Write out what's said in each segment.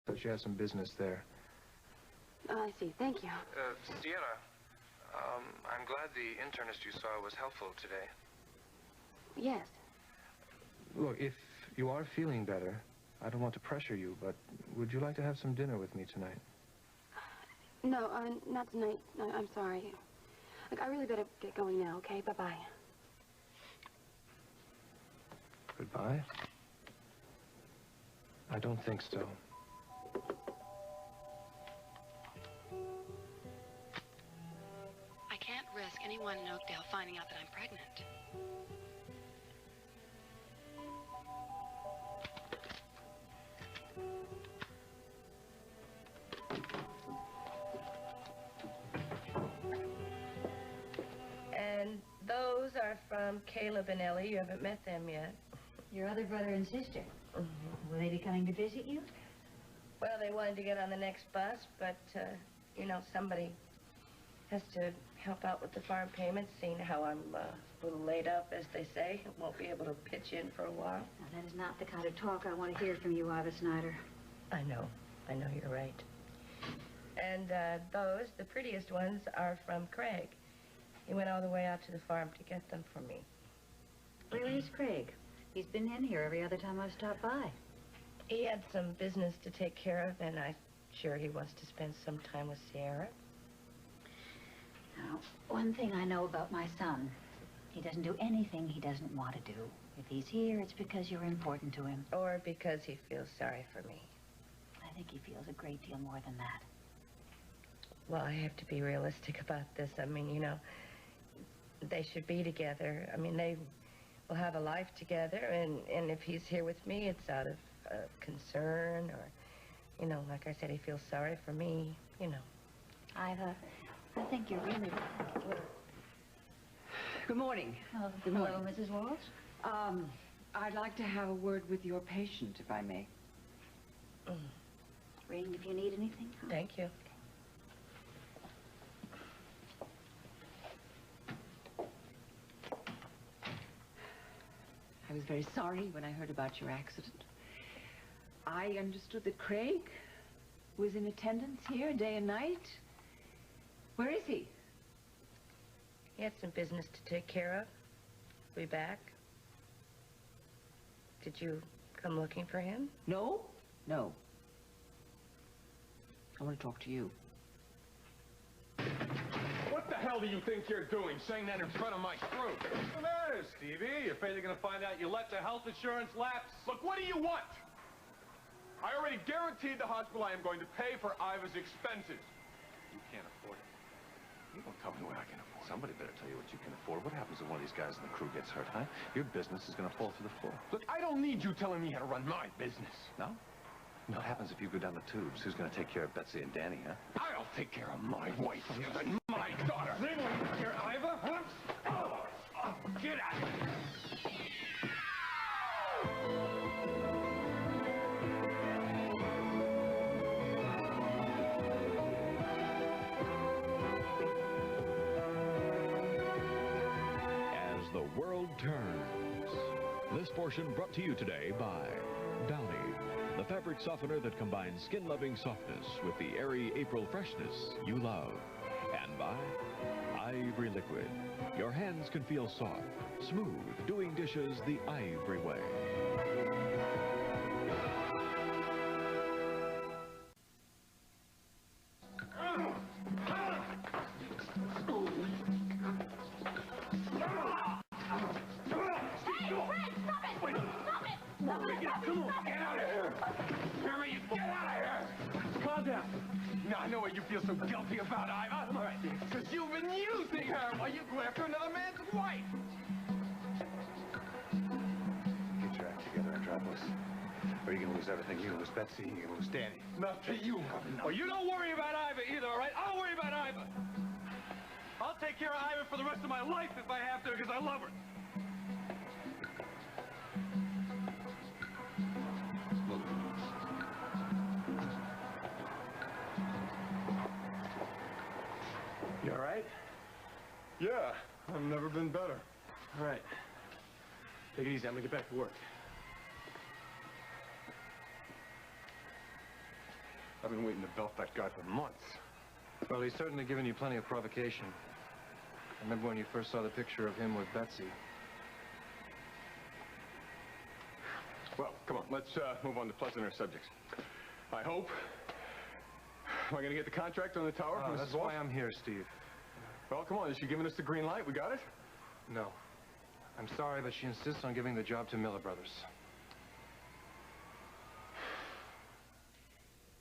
but she has some business there. Oh, I see. Thank you. Sierra, I'm glad the internist you saw was helpful today. Yes. Look, if you are feeling better, I don't want to pressure you, but would you like to have some dinner with me tonight? No, not tonight. No, I'm sorry. Look, I really better get going now, okay? Bye-bye. Goodbye? I don't think so. I can't risk anyone in Oakdale finding out that I'm pregnant. And those are from Caleb and Ellie. You haven't met them yet. Your other brother and sister. Mm-hmm. Will they be coming to visit you? Well, they wanted to get on the next bus, but, you know, somebody has to help out with the farm payments, seeing how I'm a little laid up, as they say. Won't be able to pitch in for a while. Now, that is not the kind of talk I want to hear from you, Iva Snyder. I know you're right. And those, the prettiest ones, are from Craig. He went all the way out to the farm to get them for me. Where is Craig? He's been in here every other time I've stopped by. He had some business to take care of, and I'm sure he wants to spend some time with Sierra. Now, one thing I know about my son, he doesn't do anything he doesn't want to do. If he's here, it's because you're important to him. Or because he feels sorry for me. I think he feels a great deal more than that. Well, I have to be realistic about this. I mean, you know, they should be together. I mean, they will have a life together, and if he's here with me, it's out of concern, or, you know, like I said, he feels sorry for me, you know. Iva, I think you're really right. Good morning. Oh, Good hello, morning. Mrs. Walsh. I'd like to have a word with your patient, if I may. Ring if you need anything. Huh? Thank you. I was very sorry when I heard about your accident. I understood that Craig was in attendance here day and night. Where is he? He had some business to take care of. Be back. Did you come looking for him? No? No. I want to talk to you. What the hell do you think you're doing, saying that in front of my crew? What's the matter, Stevie? You afraid they're gonna find out you let the health insurance lapse? Look, what do you want? I already guaranteed the hospital I am going to pay for Iva's expenses. You can't afford it. You don't tell me what I can afford. Somebody better tell you what you can afford. What happens if one of these guys in the crew gets hurt, huh? Your business is gonna fall through the floor. Look, I don't need you telling me how to run my business. No? What happens if you go down the tubes? Who's gonna take care of Betsy and Danny, huh? I'll take care of my wife and my daughter. They won't take care of Iva, huh? Oh, get out of here. As the world turns. This portion brought to you today by Downy, the fabric softener that combines skin-loving softness with the airy April freshness you love. And by Ivory Liquid. Your hands can feel soft, smooth, doing dishes the Ivory way. Come on, get out of here! Hear me? Get out of here! Calm down. Now I know why you feel so guilty about Iva. All right, because you've been using her while you go after another man's wife. Get your act together, Anthropos. Or you're gonna lose everything. You're gonna lose Betsy, you're gonna lose Danny. Not to you. No. Oh, you don't worry about Iva either, all right? I'll worry about Iva. I'll take care of Iva for the rest of my life if I have to, because I love her. You all right? Yeah, I've never been better. All right. Take it easy. I'm gonna get back to work. I've been waiting to belt that guy for months. Well, he's certainly given you plenty of provocation. I remember when you first saw the picture of him with Betsy. Well, come on, let's move on to pleasanter subjects. I hope. Am I going to get the contract on the tower? Oh, that's why I'm here, Steve. Well, come on, is she giving us the green light? We got it? No. I'm sorry, but she insists on giving the job to Miller Brothers.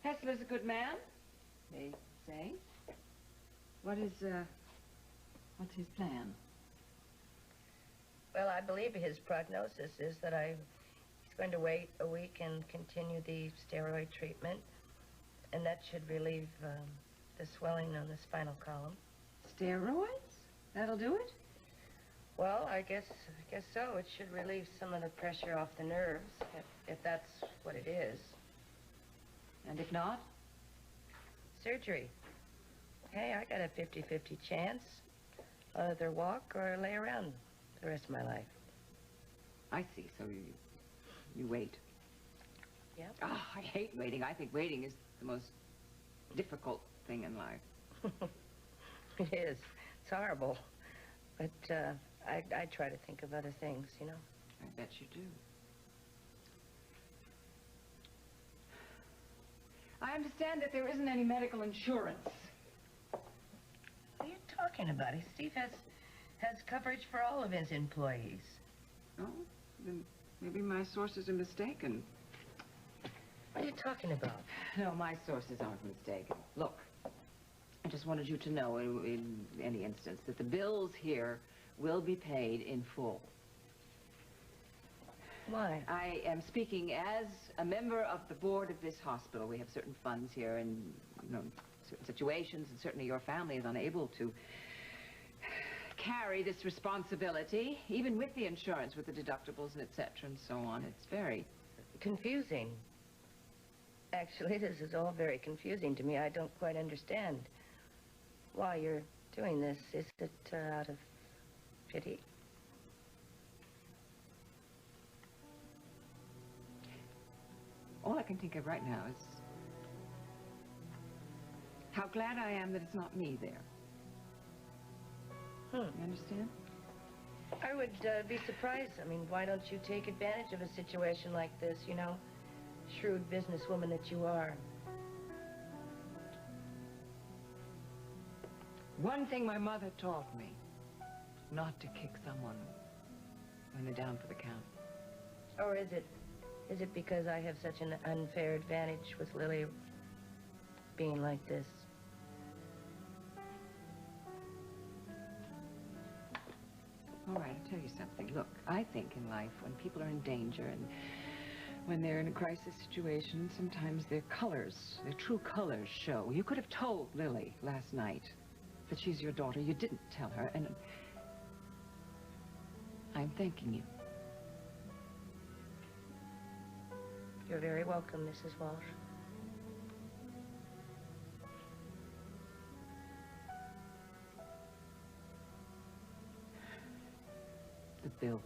Hessler's a good man, they say. What's his plan? Well, I believe his prognosis is that he's going to wait a week and continue the steroid treatment, and that should relieve the swelling on the spinal column. Steroids? That'll do it? Well, I guess so. It should relieve some of the pressure off the nerves, if that's what it is. And if not? Surgery. Hey, I got a 50-50 chance. I'll either walk or lay around the rest of my life. I see, so you wait. Yep. Ah, I hate waiting. I think waiting is the most difficult thing in life. It is. It's horrible. But I try to think of other things, you know. I bet you do. I understand that there isn't any medical insurance. What are you talking about? Steve has coverage for all of his employees. Oh, then maybe my sources are mistaken. What are you talking about? No, my sources aren't mistaken. Look, I just wanted you to know, in any instance, that the bills here will be paid in full. Why? I am speaking as a member of the board of this hospital. We have certain funds here and, you know, certain situations, and certainly your family is unable to carry this responsibility, even with the insurance, with the deductibles and et cetera and so on. It's very confusing. Actually, this is all very confusing to me. I don't quite understand why you're doing this. Is it out of pity? All I can think of right now is how glad I am that it's not me there. You understand? I would be surprised. I mean, why don't you take advantage of a situation like this, you know? Shrewd businesswoman that you are. One thing my mother taught me, not to kick someone when they're down for the count. Or is it because I have such an unfair advantage with Lily being like this? All right, I'll tell you something. Look, I think in life, when people are in danger and when they're in a crisis situation, sometimes their colors, their true colors show. You could have told Lily last night that she's your daughter. You didn't tell her, and I'm thanking you. You're very welcome, Mrs. Walsh. The bills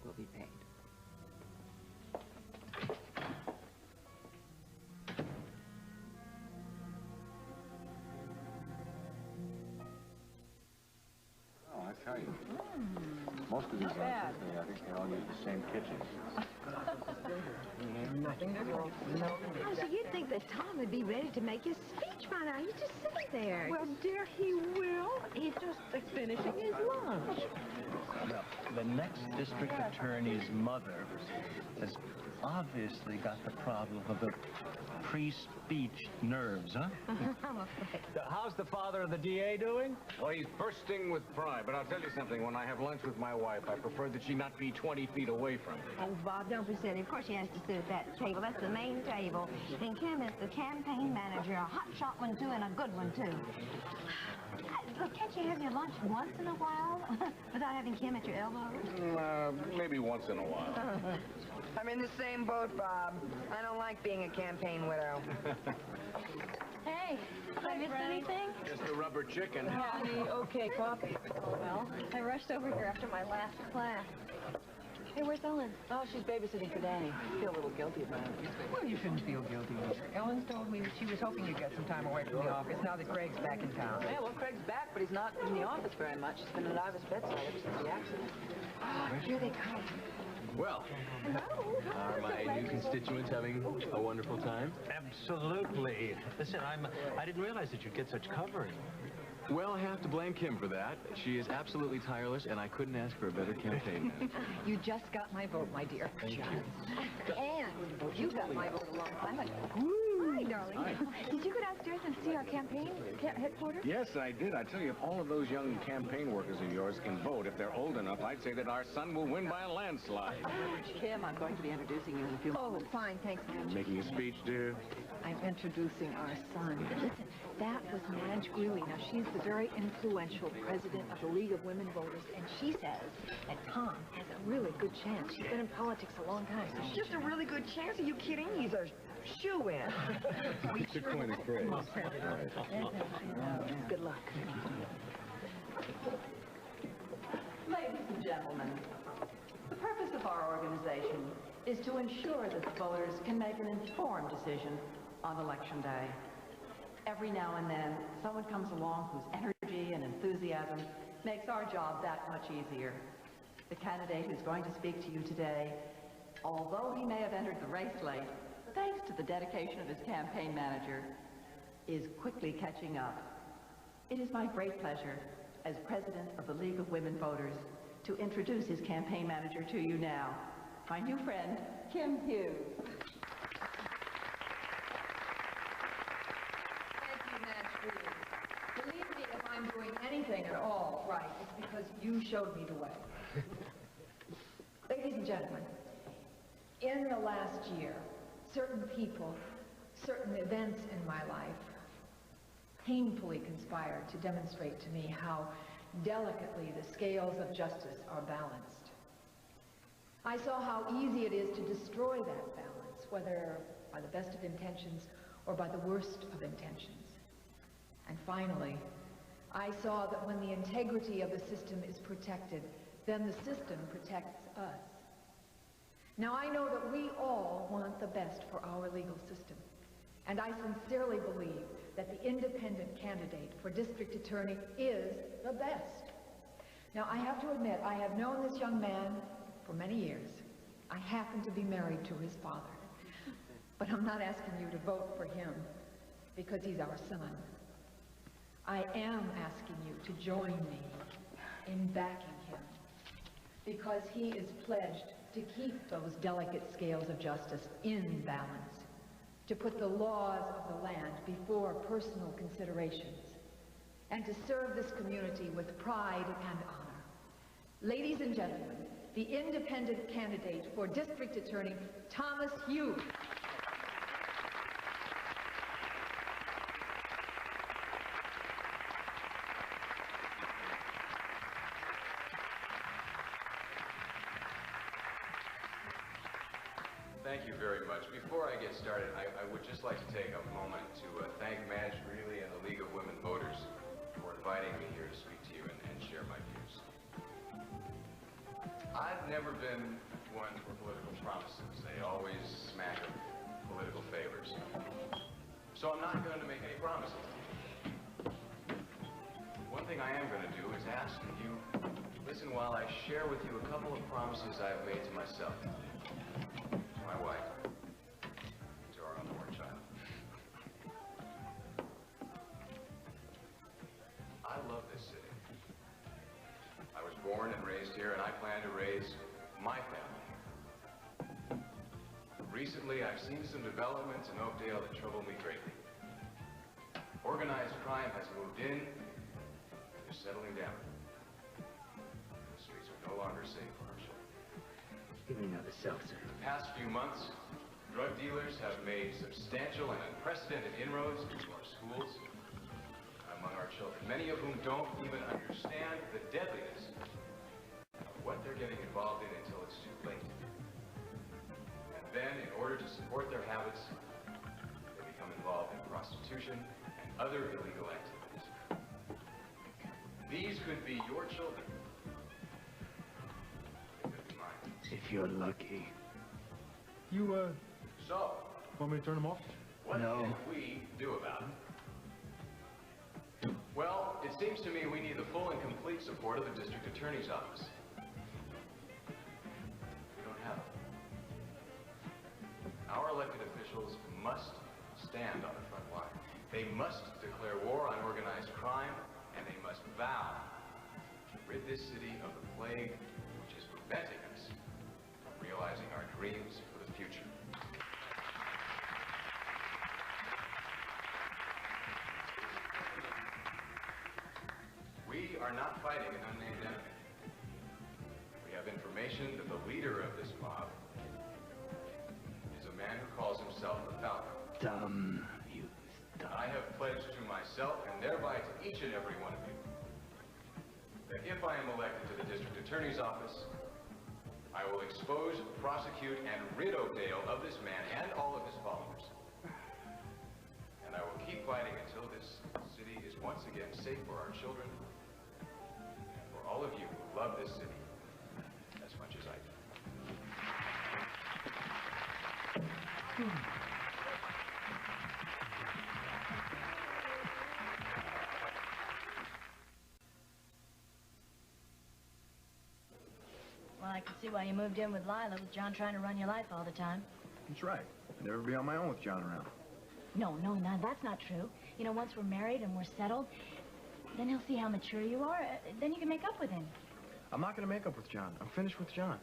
will be paid. Oh, I tell you. Most of these outfits, I think they all use the same kitchen. Oh, so you'd think that Tom would be ready to make his speech by now. He's just sitting there. Well, dear, he will. He's just finishing his lunch. The next district attorney's mother has obviously got the problem of the pre-speech nerves, huh? I'm afraid. How's the father of the DA doing? Well, he's bursting with pride, but I'll tell you something. When I have lunch with my wife, I prefer that she not be 20 feet away from me. Oh, Bob, don't be silly. Of course she has to sit at that table. That's the main table. And Kim is the campaign manager, a hot-shot one, too, and a good one, too. Look, can't you have your lunch once in a while without having Kim at your elbow? Maybe once in a while. I'm in the same boat, Bob. I don't like being a campaign widow. Hey, did I miss anything? Just a rubber chicken. Okay, coffee. Well, I rushed over here after my last class. Hey, where's Ellen? Oh, she's babysitting for Danny. I feel a little guilty about it. Well, you shouldn't feel guilty. Ellen's told me that she was hoping you'd get some time away from the office now that Greg's back in town. Yeah, well, Craig's back, but he's not in the office very much. He's been at Iva's bedside ever since the accident. Here they come. Well, are my new constituents having a wonderful time? Absolutely. Listen, I didn't realize that you'd get such covering. Well, I have to blame Kim for that. She is absolutely tireless, and I couldn't ask for a better campaign manager. You just got my vote, my dear. Thank you. And you got my vote a long time ago. Hi, darling. Did you go downstairs and see our campaign headquarters? Yes, I did. I tell you, if all of those young campaign workers of yours can vote, if they're old enough, I'd say that our son will win by a landslide. Kim, I'm going to be introducing you in a few moments. Oh, fine, thanks, Madge. Making a speech, dear? I'm introducing our son. Listen, that was Madge Greeley. Now, she's the very influential president of the League of Women Voters, and she says that Tom has a really good chance. She's been in politics a long time. So Just a really good chance. Are you kidding? He's a shoe-in. Good point of phrase. Good luck. Ladies and gentlemen, the purpose of our organization is to ensure that the voters can make an informed decision on Election Day. Every now and then, someone comes along whose energy and enthusiasm makes our job that much easier. The candidate who's going to speak to you today, although he may have entered the race late, thanks to the dedication of his campaign manager, is quickly catching up. It is my great pleasure, as president of the League of Women Voters, to introduce his campaign manager to you now, my new friend, Kim Hughes. Believe me, if I'm doing anything at all right, it's because you showed me the way. Ladies and gentlemen, in the last year, certain people, certain events in my life painfully conspired to demonstrate to me how delicately the scales of justice are balanced. I saw how easy it is to destroy that balance, whether by the best of intentions or by the worst of intentions. And finally, I saw that when the integrity of the system is protected, then the system protects us. Now, I know that we all want the best for our legal system, and I sincerely believe that the independent candidate for district attorney is the best. Now, I have to admit, I have known this young man for many years. I happen to be married to his father. But I'm not asking you to vote for him because he's our son. I am asking you to join me in backing him because he is pledged to keep those delicate scales of justice in balance, to put the laws of the land before personal considerations, and to serve this community with pride and honor. Ladies and gentlemen, the independent candidate for District Attorney, Thomas Hughes. Thank you very much. Before I get started, I would just like to take a moment to thank Madge Greeley and the League of Women Voters for inviting me here to speak to you and share my views. I've never been one for political promises. They always smack of political favors. So I'm not going to make any promises. One thing I am going to do is ask that you listen while I share with you a couple of promises I've made to myself, to my wife, to our unborn child. I love this city. I was born and raised here, and I plan to raise my family. Recently, I've seen some developments in Oakdale that trouble me greatly. Organized crime has moved in, and is settling down. The streets are no longer safe for our children. Give me another seltzer. In the past few months, drug dealers have made substantial and unprecedented inroads into our schools and among our children, many of whom don't even understand the deadliness of what they're getting involved in until it's too late. And then, in order to support their habits, they become involved in prostitution and other illegal activities. These could be your children. They could be mine. if you're lucky. You, So, want me to turn them off? what can we do about it? Well, it seems to me we need the full and complete support of the district attorney's office. We don't have it. Our elected officials must stand on the front line. They must declare war on organized crime, and they must vow to rid this city of the plague which is preventing us from realizing our dreams for the future. We are not fighting an unnamed enemy. We have information that the leader of this mob is a man who calls himself the Falcon. Dumb. I have pledged to myself, and thereby to each and every one of you, that if I am elected to the district attorney's office, I will expose, prosecute, and rid Oakdale of this man and all of his followers. And I will keep fighting until this city is once again safe for our children, and for all of you who love this city as much as I do. Well, I can see why you moved in with Lila, with John trying to run your life all the time. That's right. I'd never be on my own with John around. No, that's not true. You know, once we're married and we're settled, then he'll see how mature you are. Then you can make up with him. I'm not going to make up with John. I'm finished with John.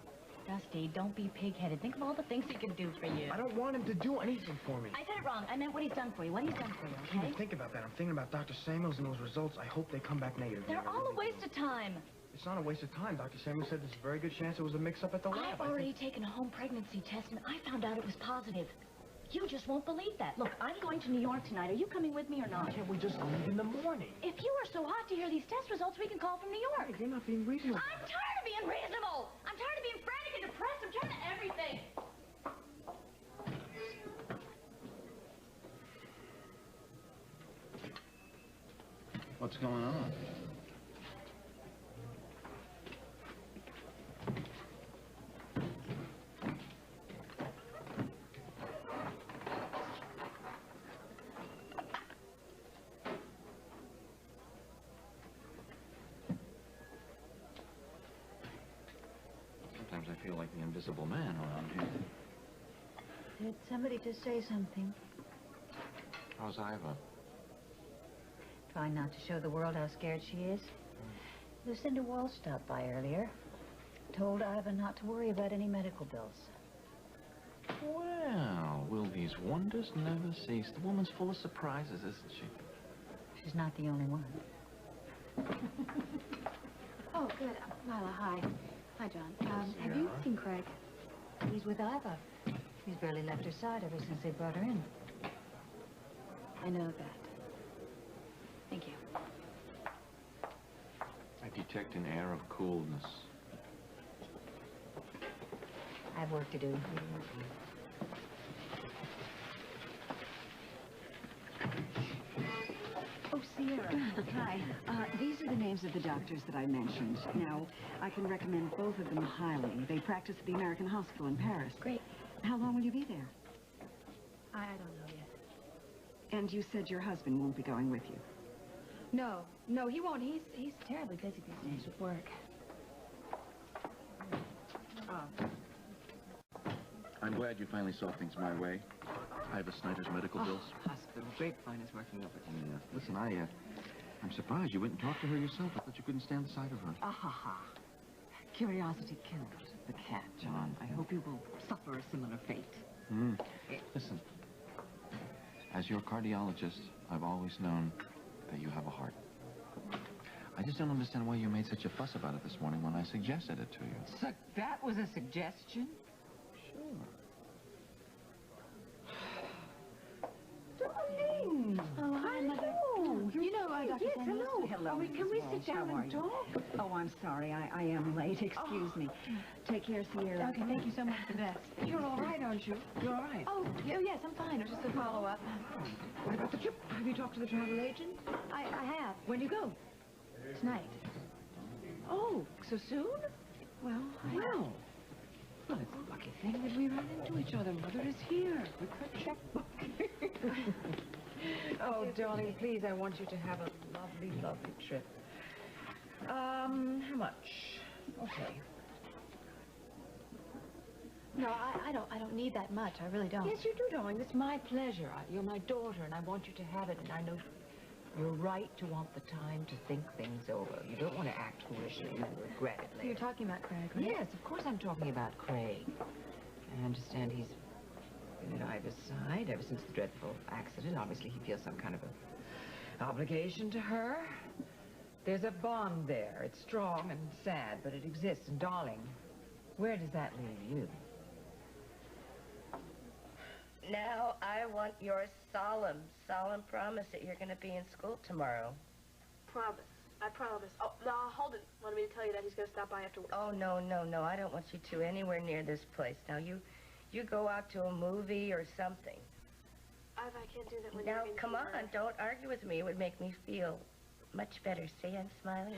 Dusty, don't be pig-headed. Think of all the things he can do for you. I don't want him to do anything for me. I said it wrong. I meant what he's done for you. What he's done for you, I okay? didn't think about that. I'm thinking about Dr. Samuels and those results. I hope they come back negative. They're all a waste of time. It's not a waste of time. Dr. Samuels said there's a very good chance it was a mix-up at the lab. I've already taken a home pregnancy test, and I found out it was positive. You just won't believe that. Look, I'm going to New York tonight. Are you coming with me or not? Why can't we just leave in the morning? If you are so hot to hear these test results, we can call from New York. You're not being reasonable. I'm tired of being reasonable. I'm tired of being frantic and depressed. I'm tired of everything. What's going on? Sometimes I feel like the invisible man around here. Did somebody just say something? How's Iva? Trying not to show the world how scared she is. Lucinda Wall stopped by earlier. Told Iva not to worry about any medical bills. Well, will these wonders never cease? The woman's full of surprises, isn't she? She's not the only one. Oh, good. Lila, hi. Hi, John. Have you seen Craig? He's with Iva. He's barely left her side ever since they brought her in. I know that. Thank you. I detect an air of coolness. I have work to do. Oh, Sierra. Hi. These are the names of the doctors that I mentioned. Now, I can recommend both of them highly. They practice at the American Hospital in Paris. Great. How long will you be there? I don't know yet. And you said your husband won't be going with you. No, he won't. He's terribly busy these days with work. I'm glad you finally saw things my way. Iva Snyder's medical bills. Hospital grapevine is working overtime. Yeah. Listen, I'm surprised you went and talked to her yourself. I thought you couldn't stand the sight of her. Curiosity killed the cat, John. I hope you will suffer a similar fate. Listen, as your cardiologist, I've always known that you have a heart. I just don't understand why you made such a fuss about it this morning when I suggested it to you. So that was a suggestion? Sure. Darling! Oh, hi, Mother. You know, Dr. yes, Samuels. hello. Can we sit down and talk? Oh, I'm sorry. I am late. Excuse me. Take care, Sierra. Okay, thank you so much for this. You're all right, aren't you? You're all right. Oh, yes, I'm fine. It was just a follow-up. What about the trip? Have you talked to the travel agent? I have. When do you go? Tonight. Oh, so soon? Well, Well, Well, it's a lucky thing that we ran into each other. Mother is here with her checkbook. Oh, darling, please, I want you to have a lovely, lovely trip. How much? Okay. No, I don't need that much. I really don't. Yes, you do, darling. It's my pleasure. You're my daughter, and I want you to have it, and I know you're right to want the time to think things over. You don't want to act foolishly and then regret it So later. you're talking about Craig, right? Yes, of course I'm talking about Craig. I understand he's been at Iva's side ever since the dreadful accident. Obviously, he feels some kind of a obligation to her. There's a bond there. It's strong and sad, but it exists. And darling, where does that leave you? Now, I want your solemn promise that you're going to be in school tomorrow. Promise. I promise. Oh, no, Holden wanted me to tell you that he's going to stop by after work. Oh, no, I don't want you to anywhere near this place. Now, you go out to a movie or something. I can't do that when Now, you're come on, don't argue with me. It would make me feel much better. See, I'm smiling.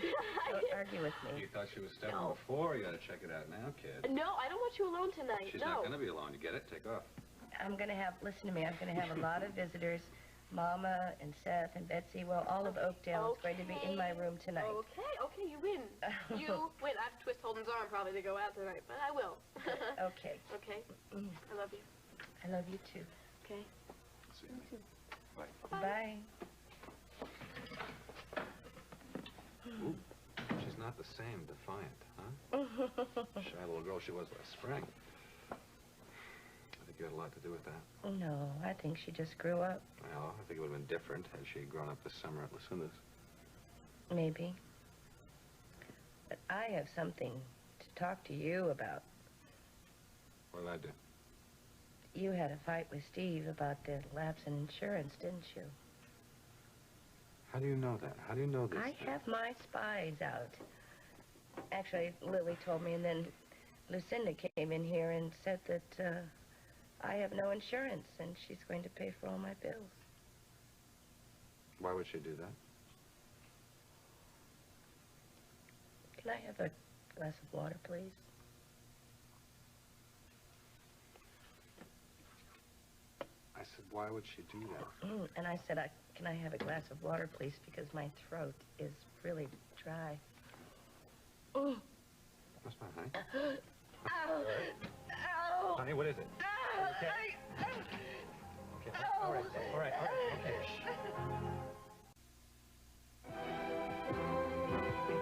Don't argue with me. You thought she was stepping before. You got to check it out now, kid. No, I don't want you alone tonight. She's no. not going to be alone. You get it? Take off. I'm going to have, listen to me, I'm going to have a lot of visitors. Mama and Seth and Betsy, well, all of Oakdale is going to be in my room tonight. Okay, you win. You win. I have to twist Holden's arm probably to go out tonight, but I will. Okay. Okay? I love you. I love you too. Okay? See you. Bye. Bye. Ooh, she's not the same defiant, huh? Shy little girl she was last spring. I think you had a lot to do with that. No, I think she just grew up. Well, I think it would have been different had she grown up this summer at Lucinda's. Maybe. But I have something to talk to you about. What did I do? You had a fight with Steve about the lapse in insurance, didn't you? How do you know that? How do you know this? I have my spies out. Actually, Lily told me, and then Lucinda came in here and said that I have no insurance, and she's going to pay for all my bills. Why would she do that? Can I have a glass of water, please? I said, why would she do that? And I said, can I have a glass of water, please, because my throat is really dry. Oh. What's my honey? Ow! Ow! Honey, what is it? Ow! Okay. Okay. All right. Okay.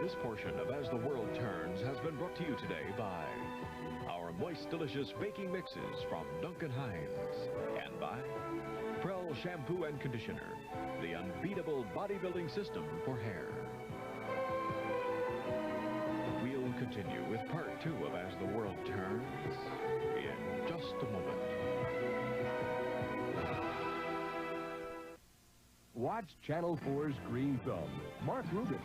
This portion of As the World Turns has been brought to you today by our moist, delicious baking mixes from Duncan Hines, and by Prell Shampoo and Conditioner, the unbeatable bodybuilding system for hair. We'll continue with part 2 of As the World Turns in just a moment. Watch Channel 4's Green Thumb. Mark Rubin.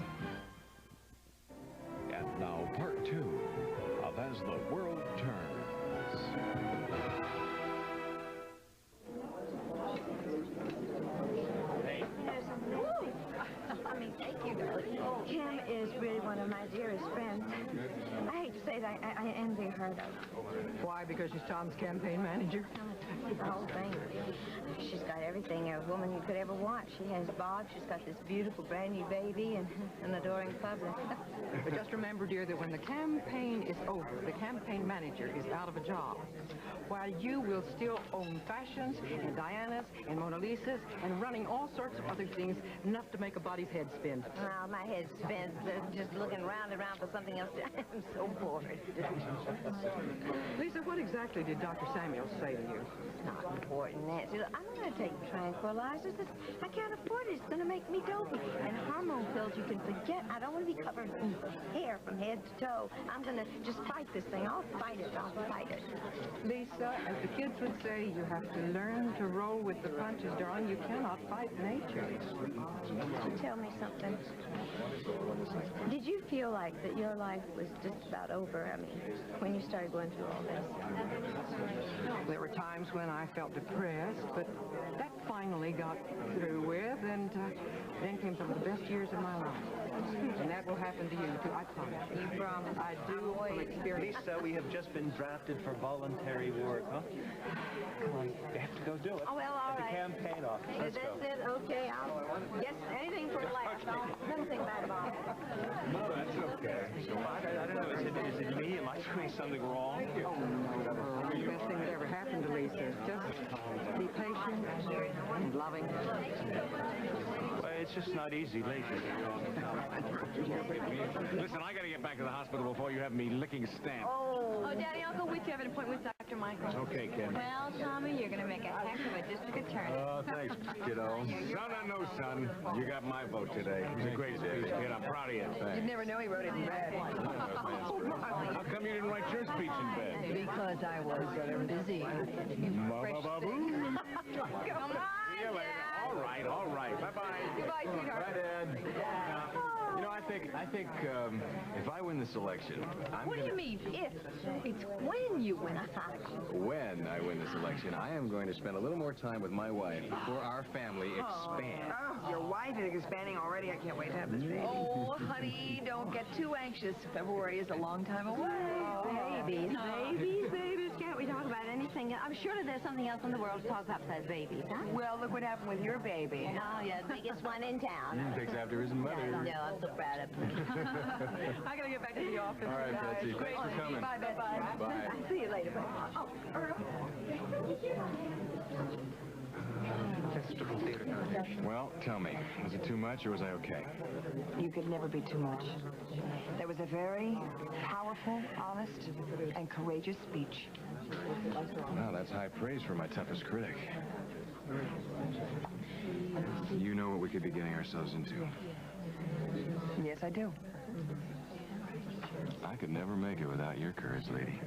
And now part 2 of As the World Turns. Thank you, darling. Kim is really one of my dearest friends. I hate to say that I envy her, though. Why? Because she's Tom's campaign manager? The whole thing. She's got everything a woman you could ever want. She has Bob. She's got this beautiful brand new baby and an adoring public. But just remember, dear, that when the campaign is over, the campaign manager is out of a job. While you will still own fashions and Dianas and Mona Lisas and running all sorts of other things, enough to make a body's head spin. Well, my head spins just looking round and round for something else. I'm so bored. Lisa, what exactly did Dr. Samuels say to you? It's not important, Nancy. Look, I'm not going to take tranquilizers. I can't afford it. It's going to make me dopey. And hormone pills you can forget. I don't want to be covered in hair from head to toe. I'm going to just fight this thing. I'll fight it. I'll fight it. Lisa, as the kids would say, you have to learn to roll with the punches, darling. You cannot fight nature. Tell me something. Did you feel like that your life was just about over? I mean, when you started going through all this? There were times when I felt depressed, but that finally finally got through with, and then came some of the best years of my life. And that will happen to you, too, I promise. You promise? I do from experience. Lisa, we have just been drafted for voluntary work, huh? Come on, you have to go do it. Oh, well, all Get right. the campaign off. Let's That's go. it. Okay, I'll guess anything for a laugh. Nothing bad about it. No, that's okay. I don't know. Is it me? Am I doing something wrong? Oh, no. The best thing that ever happened to Lisa is just be patient and loving. Well, it's just not easy lately. Listen, I gotta get back to the hospital before you have me licking stamp. Oh, Daddy, I'll go with you. I have an appointment with Dr. Michael. Okay, kid. Well, Tommy, you're going to make a heck of a district attorney. Oh, thanks, kiddo. Son or no son, you got my vote today. It was a great speech, kid. I'm proud of you. You'd never know he wrote it in bed. How come you didn't write your speech in bed? Because I was busy. Come on, See you later. All right. Bye-bye. Goodbye, sweetheart. Bye, Dad. You know, I think if I win this election, What do you mean, if? It's when you win. When I win this election, I am going to spend a little more time with my wife before our family expands. Oh, your wife is expanding already. I can't wait to have this baby. Oh, honey, don't get too anxious. February is a long time away. Babies. Can't we talk about anything? I'm sure that there's something else in the world to talk about besides babies, huh? Well, look what happened with your baby. Oh, yeah, the biggest one in town. Takes after his mother. No, I'm so proud of him. I gotta get back to the office. All right, guys. Betsy. Thanks for coming. Bye, Betsy. Bye. I'll see you later. Oh, Earl. Well, tell me, was it too much or was I okay? You could never be too much. That was a very powerful, honest, and courageous speech. Well, that's high praise for my toughest critic. You know what we could be getting ourselves into. Yes, I do. I could never make it without your courage, lady.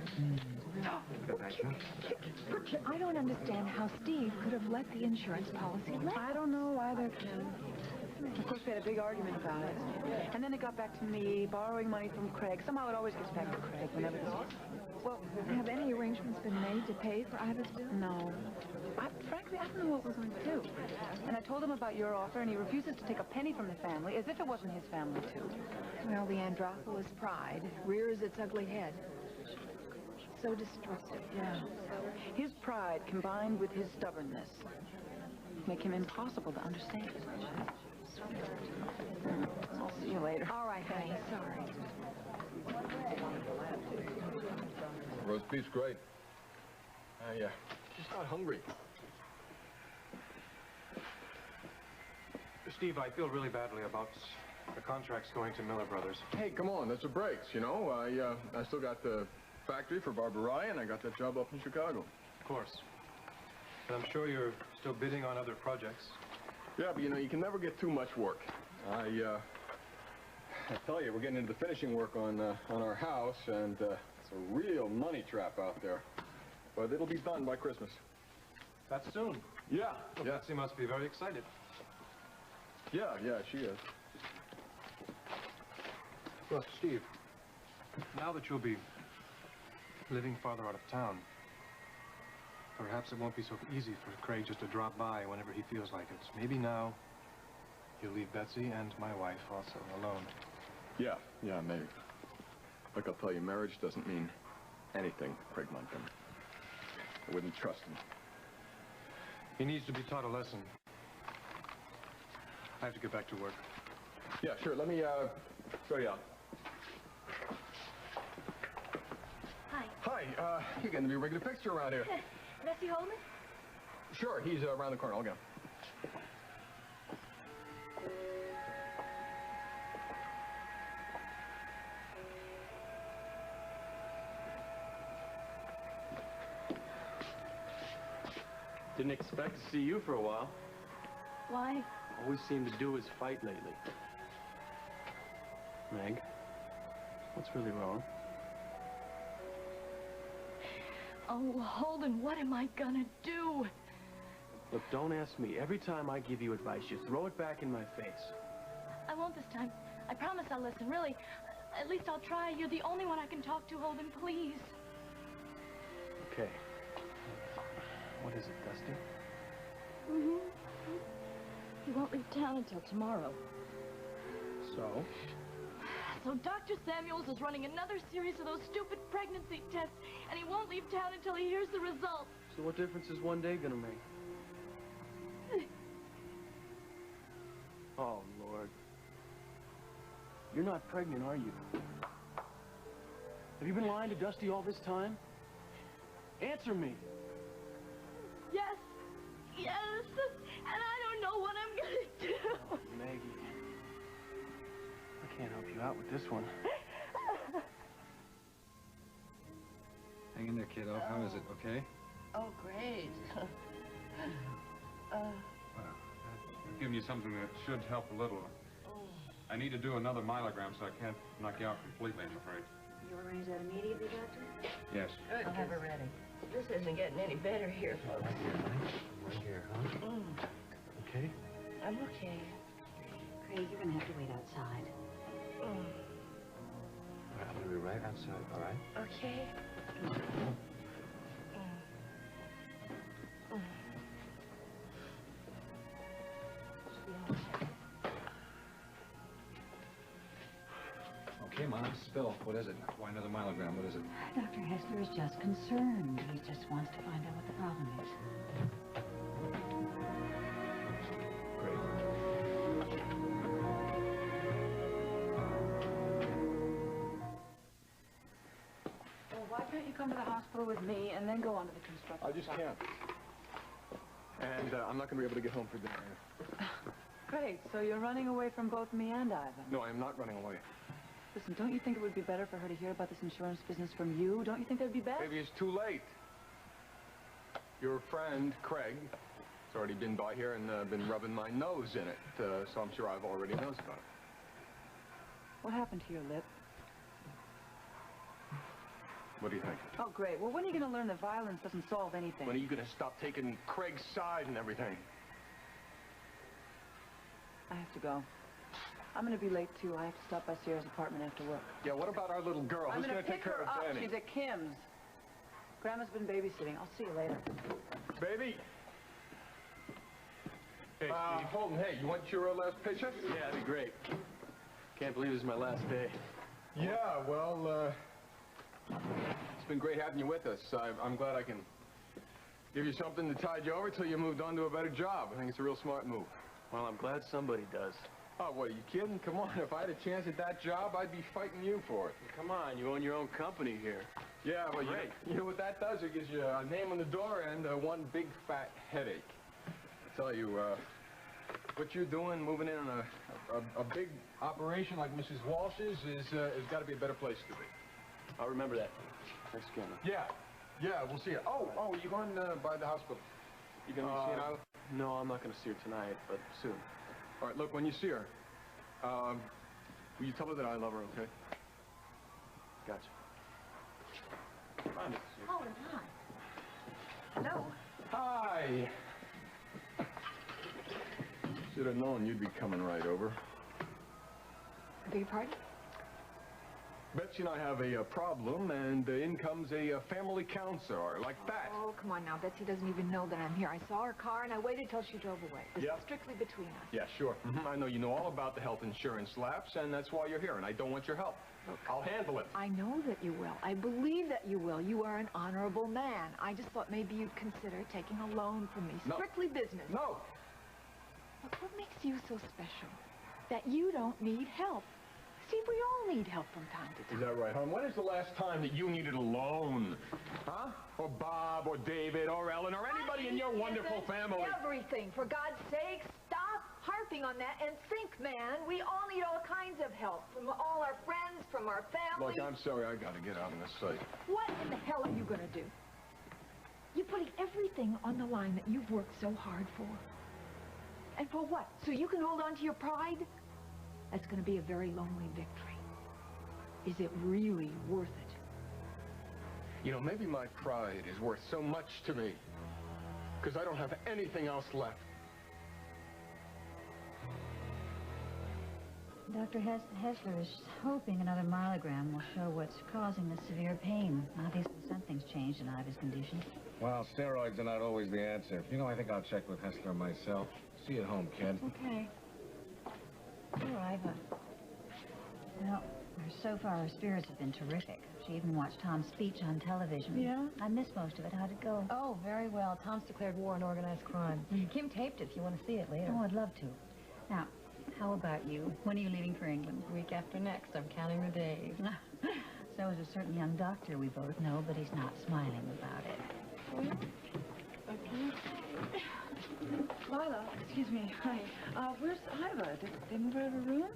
I don't understand how Steve could have let the insurance policy lapse. I don't know either. Of course, we had a big argument about it. And then it got back to me, borrowing money from Craig. Somehow it always gets back to Craig whenever this... Well, have any arrangements been made to pay for Iva's bill? No. Frankly, I don't know what we're going to do. And I told him about your offer, and he refuses to take a penny from the family, as if it wasn't his family, too. Well, the Androphilus pride rears its ugly head. So destructive. Yeah. His pride combined with his stubbornness make him impossible to understand. I'll see you later. All right, honey. Sorry. Roast beef's great. I just got hungry. Steve, I feel really badly about the contracts going to Miller Brothers. Hey, come on, that's a breaks, you know. I still got the factory for Barbara Ryan. I got that job up in Chicago. Of course. And I'm sure you're still bidding on other projects. Yeah, but you know, you can never get too much work. I tell you, we're getting into the finishing work on our house, and it's a real money trap out there. But it'll be done by Christmas. That's soon. Yeah, well, yeah. Betsy must be very excited. Yeah, she is. Look, Steve, now that you'll be living farther out of town, perhaps it won't be so easy for Craig just to drop by whenever he feels like it. Maybe now he'll leave Betsy and my wife also alone. Yeah, maybe. Look, I'll tell you, marriage doesn't mean anything to Craig Montgomery. I wouldn't trust him. He needs to be taught a lesson. I have to get back to work. Yeah, sure. Let me show you out. Hi. Hi, you're going to be a regular fixture around here. Bessie Holman? Sure, he's around the corner. I'll go. Didn't expect to see you for a while. Why? All we seem to do is fight lately. Meg, what's really wrong? Oh, Holden, what am I gonna do? Look, don't ask me. Every time I give you advice, you throw it back in my face. I won't this time. I promise I'll listen, really. At least I'll try. You're the only one I can talk to, Holden, please. Okay. What is it, Dusty? Mm-hmm. He won't leave town until tomorrow. So? So Dr. Samuels is running another series of those stupid pregnancy tests, and he won't leave town until he hears the results. So what difference is one day gonna make? Oh, Lord. You're not pregnant, are you? Have you been lying to Dusty all this time? Answer me. Yes. Yes. And I don't know what I'm gonna do. Oh, Maggie. I can't help you out with this one. Hang in there, kiddo. How is it, okay? Oh, great. I've given you something that should help a little. I need to do another myelogram, so I can't knock you out completely, I'm afraid. You arrange that immediately, Doctor? Yes. Good. I'll have her ready. This isn't getting any better here, folks. Right here, huh? Okay? I'm okay. Craig, you're gonna have to wait outside. I'm gonna be right outside, all right? Okay. Okay, Mom, spill. What is it? Why another myelogram? What is it? Dr. Hessler is just concerned. He just wants to find out what the problem is. Well, why can't you come to the hospital with me and then go on to the construction I just site? can't. And I'm not going to be able to get home for dinner. Great, so you're running away from both me and Ivan. No, I am not running away. Listen, don't you think it would be better for her to hear about this insurance business from you? Don't you think that'd be best? Maybe it's too late. Your friend, Craig, has already been by here and been rubbing my nose in it, so I'm sure I've already knows about it. What happened to your lip? What do you think? Oh, great. Well, when are you going to learn that violence doesn't solve anything? When are you going to stop taking Craig's side and everything? I have to go. I'm going to be late, too. I have to stop by Sierra's apartment after work. Yeah, what about our little girl? I'm Who's going to take care her of up. Danny? She's at Kim's. Grandma's been babysitting. I'll see you later. Baby! Hey, Holden, hey, you want your last paycheck? Yeah, that'd be great. Can't believe this is my last day. Yeah, well, it's been great having you with us. I'm glad I can give you something to tide you over till you moved on to a better job. I think it's a real smart move. Well, I'm glad somebody does. Oh, what, are you kidding? Come on, if I had a chance at that job, I'd be fighting you for it. Come on, you own your own company here. Yeah, well, you know what that does? It gives you a name on the door and one big fat headache. I tell you, what you're doing, moving in on a big operation like Mrs. Walsh's has got to be a better place to be. I'll remember that. Thanks again. Yeah, we'll see you. Oh, you going by the hospital? You going to see her now? No, I'm not going to see her tonight, but soon. All right, look, when you see her, will you tell her that I love her, okay? Gotcha. Oh, hi. Hello. Hi. Should have known you'd be coming right over. I beg your pardon? Betsy and I have a problem, and in comes a family counselor, like that. Oh, come on now. Betsy doesn't even know that I'm here. I saw her car, and I waited till she drove away. This is strictly between us. Yeah, sure. I know you know all about the health insurance lapse, and that's why you're here, and I don't want your help. Look, I'll handle it. I know that you will. I believe that you will. You are an honorable man. I just thought maybe you'd consider taking a loan from me. No. Strictly business. No. Look, what makes you so special? That you don't need help. See, we all need help from time to time. Is that right, hon? When is the last time that you needed a loan? Huh? Or Bob, or David, or Ellen, or anybody in your wonderful family? Everything. For God's sake, stop harping on that and think, man. We all need all kinds of help. From all our friends, from our family. Look, I'm sorry. I got to get out of this site. What in the hell are you going to do? You're putting everything on the line that you've worked so hard for. And for what? So you can hold on to your pride? That's going to be a very lonely victory. Is it really worth it? You know, maybe my pride is worth so much to me because I don't have anything else left. Dr. Hessler is hoping another myelogram will show what's causing the severe pain. Obviously, something's changed in Iva's condition. Well, steroids are not always the answer. You know, I think I'll check with Hessler myself. See you at home, kid. Okay. All right, but... Well, so far her spirits have been terrific. She even watched Tom's speech on television. Yeah? I missed most of it. How'd it go? Oh, very well. Tom's declared war on organized crime. Kim taped it if you want to see it later. Oh, I'd love to. Now, how about you? When are you leaving for England? Week after next. I'm counting the days. So is a certain young doctor we both know, but he's not smiling about it. Lila, excuse me. Hi. Where's Iva? Did they move her out of her room?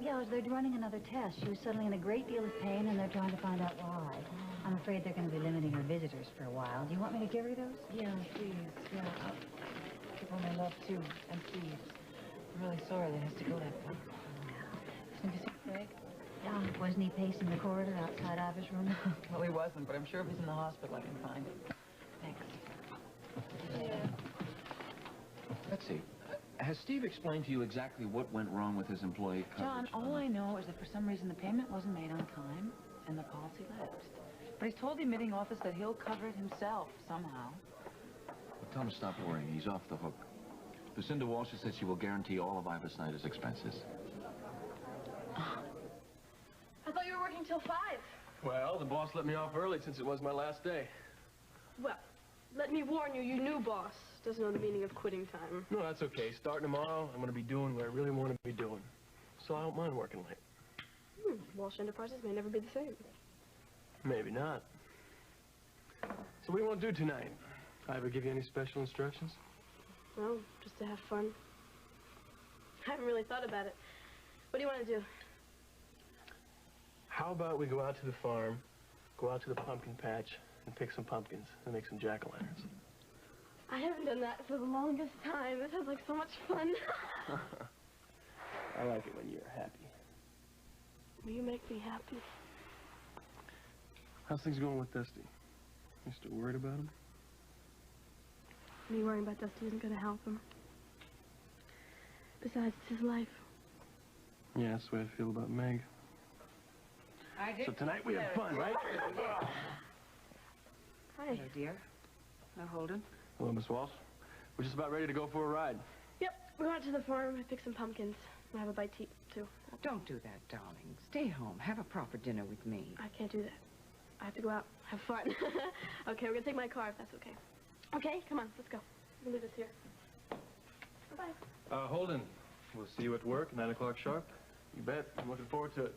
Yeah, they're running another test. She was suddenly in a great deal of pain, and they're trying to find out why. I'm afraid they're going to be limiting her visitors for a while. Do you want me to give her those? Yeah, please. Yeah, I'll give her my love, too. And please. I'm really sorry that it has to go that far. Did you see Craig? Wasn't he pacing the corridor outside Iva's room? Well, he wasn't, but I'm sure if he's in the hospital, I can find him. Thanks. Yeah. Let's see. Has Steve explained to you exactly what went wrong with his employee coverage? John, all I know is that for some reason the payment wasn't made on time and the policy lapsed. But he's told the admitting office that he'll cover it himself somehow. Well, tell him to stop worrying. He's off the hook. Lucinda Walsh has said she will guarantee all of Iva Snyder's expenses. I thought you were working till 5. Well, the boss let me off early since it was my last day. Well, let me warn you, your new boss doesn't know the meaning of quitting time. No, that's okay. Starting tomorrow, I'm going to be doing what I really want to be doing. So I don't mind working late. Walsh Enterprises may never be the same. Maybe not. So what do you want to do tonight? Iva give you any special instructions? No, just to have fun. I haven't really thought about it. What do you want to do? How about we go out to the farm, go out to the pumpkin patch, and pick some pumpkins and make some jack-o'-lanterns? I haven't done that for the longest time. This sounds like so much fun. I like it when you're happy. Will you make me happy? How's things going with Dusty? You still worried about him? Me worrying about Dusty isn't going to help him. Besides, it's his life. Yeah, that's the way I feel about Meg. So tonight we have fun, right? Hi. Hello, dear. Now, Holden. Hello, Miss Walsh. We're just about ready to go for a ride. Yep, we went out to the farm. I picked some pumpkins. We'll have a bite to eat, too. Don't do that, darling. Stay home. Have a proper dinner with me. I can't do that. I have to go out, have fun. Okay, we're going to take my car if that's okay. Okay, come on, let's go. We'll leave this here. Bye-bye. Holden, we'll see you at work, 9 o'clock sharp. You bet. I'm looking forward to it.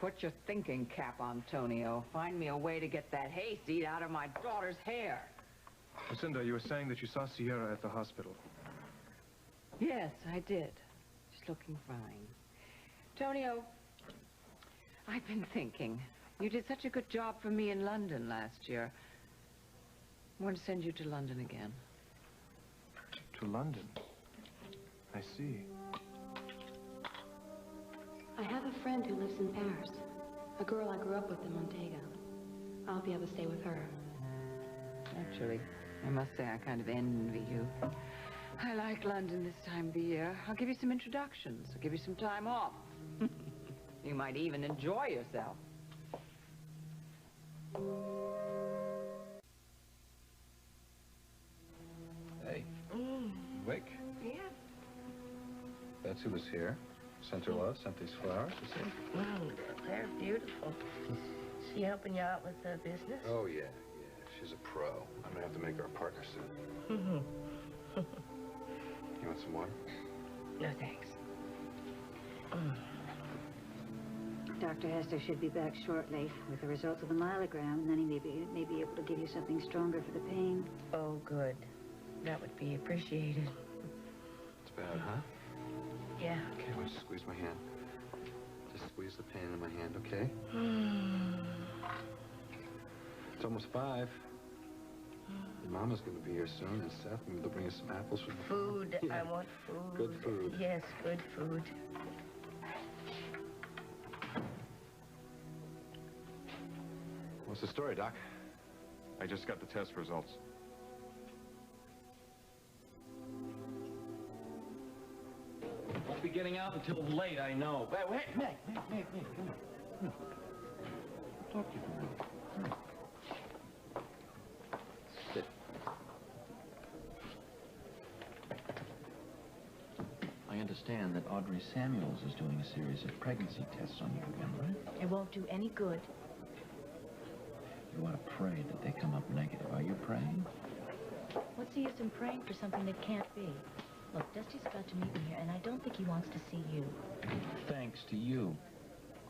Put your thinking cap on, Tonio. Find me a way to get that hayseed out of my daughter's hair. Lucinda, you were saying that you saw Sierra at the hospital. Yes, I did. She's looking fine. Tonio, I've been thinking. You did such a good job for me in London last year. I want to send you to London again. To London? I see. I have a friend who lives in Paris. A girl I grew up with in Montego. I'll be able to stay with her. Actually, I must say I kind of envy you. I like London this time of the year. I'll give you some introductions. I'll give you some time off. You might even enjoy yourself. Hey. Awake? Yeah. That's who was here. Sent her love, sent these flowers, you see? They're beautiful. She helping you out with the business? Oh, yeah. She's a pro. I'm gonna have to make her a partner soon. You want some water? No, thanks. Dr. Hester should be back shortly with the results of the myelogram, and then he may be able to give you something stronger for the pain. Oh, good. That would be appreciated. It's bad, huh? Yeah. Okay, well, just squeeze my hand. Just squeeze the pain in my hand, okay? It's almost 5. Your mama's gonna be here soon, and Seth, maybe they'll bring us some apples from the farm. Food. I want food. Good food. Yes, good food. What's the story, Doc? I just got the test results. Won't be getting out until late, I know. Wait, come on. talk to you for a minute. Sit. I understand that Audrey Samuels is doing a series of pregnancy tests on you again, right? It won't do any good. You ought to pray that they come up negative. Are you praying? What's the use in praying for something that can't be? Look, Dusty's about to meet me here, and I don't think he wants to see you. Thanks to you.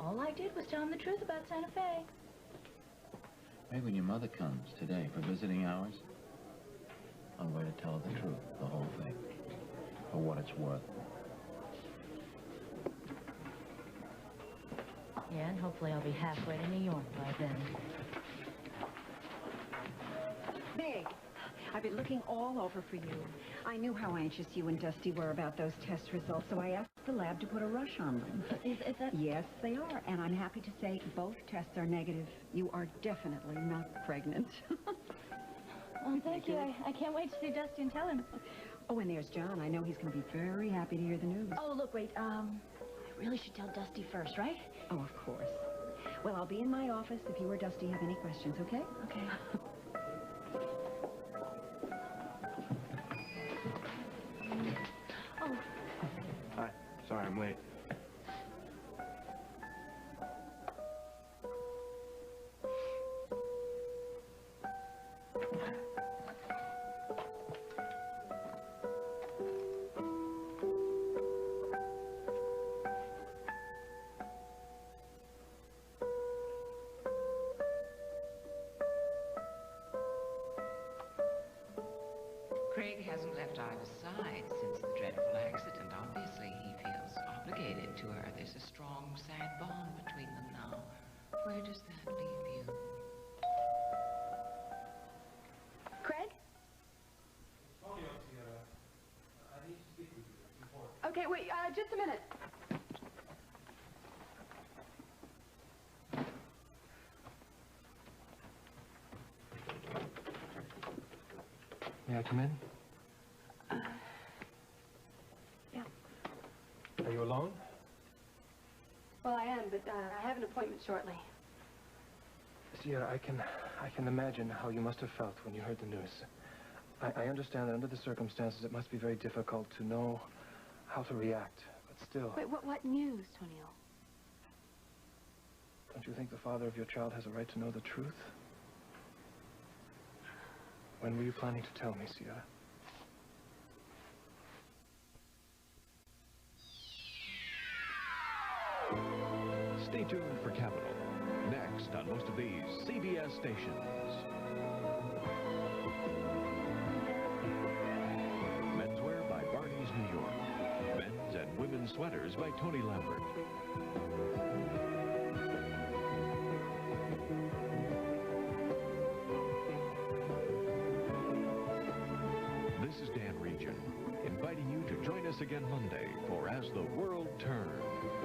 All I did was tell him the truth about Santa Fe. Maybe when your mother comes today for visiting hours, I'll wait to tell her the truth, the whole thing, for what it's worth. Yeah, and hopefully I'll be halfway to New York by then. Meg, I've been looking all over for you. I knew how anxious you and Dusty were about those test results, so I asked the lab to put a rush on them. Is that... Yes, they are, and I'm happy to say both tests are negative. You are definitely not pregnant. Well, thank you. I can't wait to see Dusty and tell him. Oh, and there's John. I know he's going to be very happy to hear the news. Oh, look, wait. I really should tell Dusty first, right? Oh, of course. Well, I'll be in my office if you or Dusty have any questions, okay? Okay. Oh. Hi. Sorry I'm late. Craig hasn't left Iva's side since the dreadful accident. Obviously, he feels obligated to her. There's a strong, sad bond between them now. Where does that leave you? Craig? I need to speak with you. It's important. Okay, wait, just a minute. May I come in? Yeah. Are you alone? Well, I am, but I have an appointment shortly. Sierra, I can imagine how you must have felt when you heard the news. I understand that under the circumstances it must be very difficult to know how to react, but still... Wait, what news, Tonio? Don't you think the father of your child has a right to know the truth? When were you planning to tell me, Sierra? Stay tuned for Capital. Next on most of these CBS stations. Menswear by Barney's New York. Men's and women's sweaters by Tony Lambert. This is Dan Regent, inviting you to join us again Monday for As the World Turns.